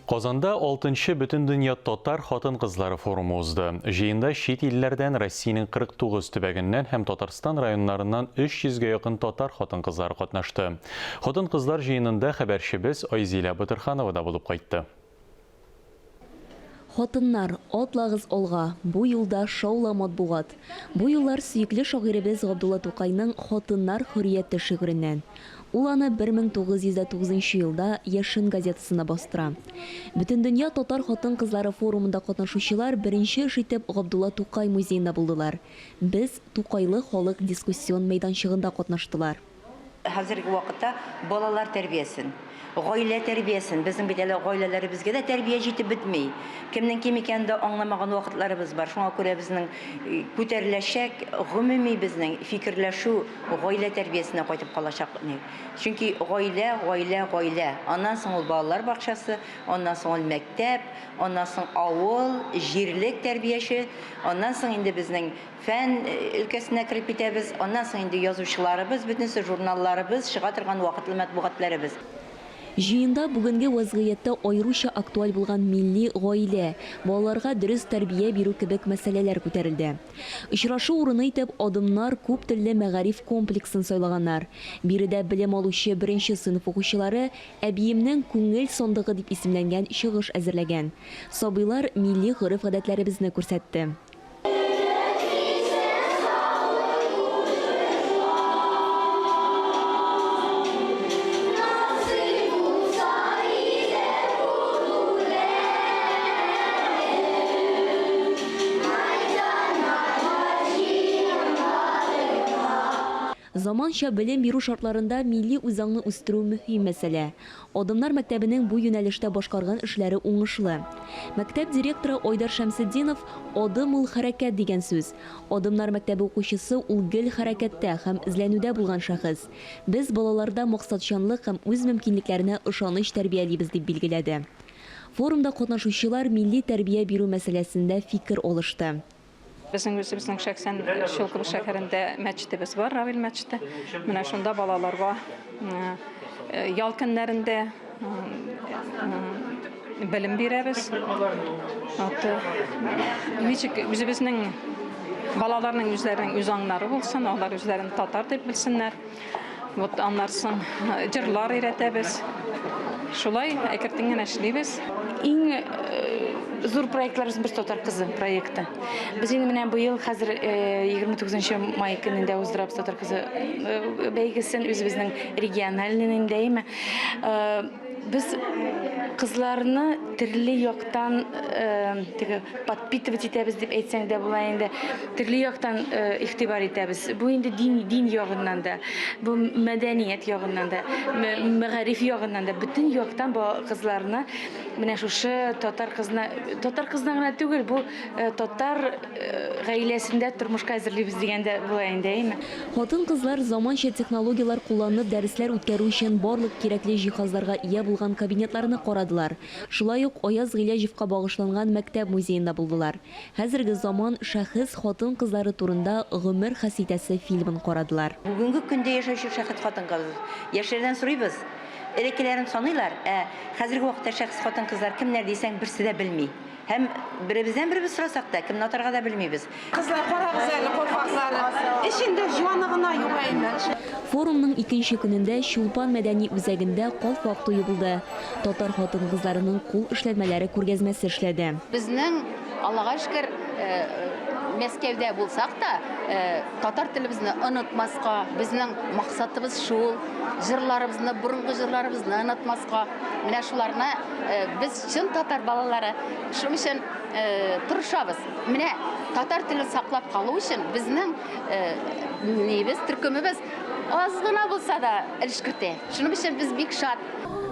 Qozanda 6-cı Bütün Dünya Tatar Xатын Qızları forumu uzdu. Jeyində şit illərdən Россияның 49 tübəgindən həm Tatarstan rayonlarından 300-ə yaxın Tatar Xатын Qızları qatnaşdı. Xатын Qızlar jeyinində xəbərçimiz Ayzilə Batırxanova da bulub qayıtdı. Xatınlar, atlağız olğa, bu yılda şaula matbuğat. Bu yıllar süyüklü şairimiz Abdullah Toqayның Xatınlar Hürriyetті şiirindən. Ул аны 1909 елда Яшын газетасына бастыра. Bütün Dünya Татар Хатын Кызлары форумында катнашучылар беренче эш итеп Габдулла Тукай музейында булдылар. Без Тукайлы халык дискуссион мәйданчыгында катнаштылар. Hazırki vakitte balalar terbiyesini, gaile terbiyesini, bizim bir de gailelerimiz de terbiye ciddi bitmeyi. Kimden kim iken de anlamayan vakitlerimiz var. Şuna göre bizden küterleşek, gümumi bizden fikirleşu gaile terbiyesine kayıtıp kalacak. Çünkü gaile. Ondan sonra balalar bahçesi, ondan sonra mektep, ondan sonra avul, jirlik terbiyesi, ondan sonra indi bizden fen ülkesine kirip bitemiz, ondan sonra indi yazıcılarımız, bütün jurnallarımız, çıkartırgan vakitli matbuatlarımız. Жиында бүгінгі вазгыятта айрыша актуаль булган милли гаилә, балаларга дөрес тәрбия бирү кебек мәсьәләләр күтәрелде. Очрашу урыны итеп адымнар күп телле мәгариф комплексын сайлаганнар. Биредә белем алучы беренче сыйныф укучылары әбиемнең күңел сандыгы дип исемләнгән чыгыш әзерләгән. Сабыйлар милли гореф-гадәтләребезне күрсәтте. Zamança белем бирү шартларында милли үзаңны үстерү мөһим мәсьәлә. Адымнар мәктәбенең бу юнәлештә башкарган эшләре уңышлы. Мәктәп директоры Айдар Шәмсетдинов "Адым ул хәрәкәт" дигән сүз. Адымнар мәктәбе укучысы ул гел хәрәкәттә һәм эзләнүдә булган шәхес. Без балаларда максатчанлык һәм үз мөмкинлекләренә ышаныч тәрбиялибез дип билгеләде. Форумда катнашучылар милли тәрбия бирү мәсьәләсендә фикер алышты. Bizim özümüzün şəxsən Şılqılı şəhərində məscidimiz var, Ravil məscidi. Mənə şunda balalarga yal günlərində bilim verəbiz. Özümüzün balalarının üzlərinin üzanları olsun, onlar üzlərini tatar deyib bilsinlər. Anlarsın, cırlar öyrətəbiz. Şulay əgərtingen əşliybiz. Zor proyektlarımız bir Tatar Kızı proyekti. Biz yine bu yıl hazır 29 May gününde uzdurab Tatar Kızı beygisin özümüzün regionalindeyim. Biz kızlarını türlü yoktan подпитывать etəbiz deyip etsen de bulayında türlü yoktan ihtibar etəbiz. Bu indi din yağından da, bu medeniyet yağından da, mağarif yağından da bütün yoktan bu kızlarını mene şu Tatar kızına tügül bu Tatar gailesinde turmuşka hazırlıyız degende bulayındayım. Хатын кызлар заманча технологиялар кулланып дәресләр үткәрү өчен барлык кирәкле җиһазларга ия булган кабинетларны карадылар. Шулай ук Аяз Гыйләҗевкә багышланган мәктәп музеенда булдылар. Хәзерге заман шәхес хатын кызлары турында гомер хаситәсе фильмын карадылар. Бүгінгі күнде яшаучы шәхес хатын кыз. Яшьләрдән сорыйбыз. Элекеләрен саныйлар. Хәзерге вакытта шәхес хатын кызлар кемнәр дисәң берсе дә белми. Hem birimiz sırasaq da kim natarga da bilmeyiz. Kızlar kara güzel, korkakları. İçinde juanlığına yubayınlar. Forumның икенче көнендә Чулпан мәдәни үзәгендә калк вакыты юбылды. Татар хатын кызларының кул эшләнмәләре күргәзмәсе эшләде. Безнең Аллага шөкер Мәскәүдә булсак та татар телебезне онытмаска, безнең максатыбыз шул. Җырларыбызны, бурынгы җырларыбызны онытмаска, менә шуларны без чын татар балалары шуның өчен тырышабыз. Менә татар телен саклап калу өчен безнең небез, төркемебез аз гына булса да өлешкертә. Шуның өчен без бик шат.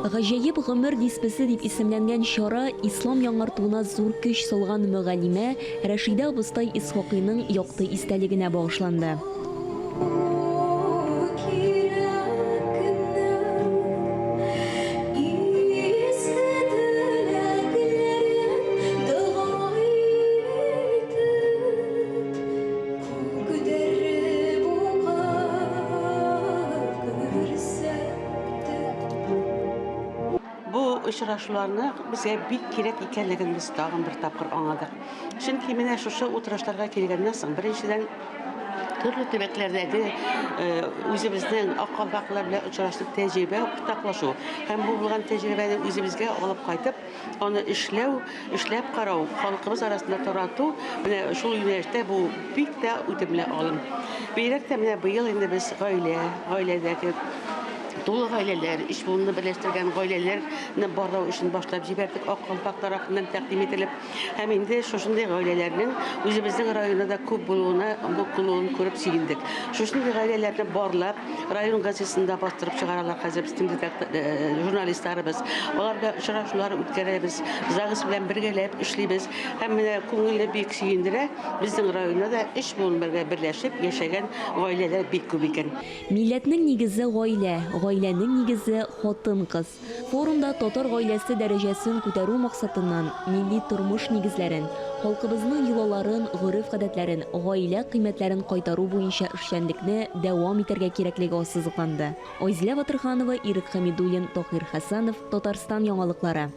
Гаҗәеп гомер диспесе дип исемләнгән чара ислам яңартуына зур көч салган мөгаллимә Рәшидә Абыстай Исхакыйның якты истәлегенә багышланды. очрашуларны безгә бик кирәк икәнлеген без тагын бер тапкыр аңладык. Чөнки менә шушы утырышларга килгәннән соң беренчедән төрле төбәкләрдәге үзебезнең акылбаклар белән очрашып тәҗрибә уртаклашу һәм бу булган тәҗрибәне үзебезгә алып кайтып, аны эшләп карау, халкыбыз арасында тарату, менә шул юнәлештә бу бик тә үтемле алым. Бигрәк тә менә быел инде без гаиләдәге Тулы гаиләләр, иш буынны берләштергән гаиләләрне барлау өчен башлап җибәрдек, ак калпак тарафыннан тәкъдим ителеп, һәм инде шушындый гаиләләрнең үзебезнең районда күп булуына, бу кылуын күреп сөендек. Шушындый гаиләләрне барлап, район газетасында бастырып чыгаралар хәзер безнең журналистларыбыз. Алар белән очрашулар үткәрәбез, загыс белән бергәләп эшлибез, һәм менә күңелне бик сөендерә. Безнең районда да иш буын берләшеп яшәгән гаиләләр бик күп икән. Милләтнең нигезе гаилә, гаиләнең нигезе хатын-кыз. Форумда татар гаиләсе дәрәҗәсен күтәрү максатыннан милли тормыш нигезләрен, халкыбызның йолаларын, гореф-гадәтләрен, гаилә кыйммәтләрен кайтару буенча эшчәнлекне дәвам итәргә кирәклеге ассызыкланды. Айзилә Батырханова, Ирек Хәмидуллин, Тохир Хәсәнов, Татарстан яңалыклары.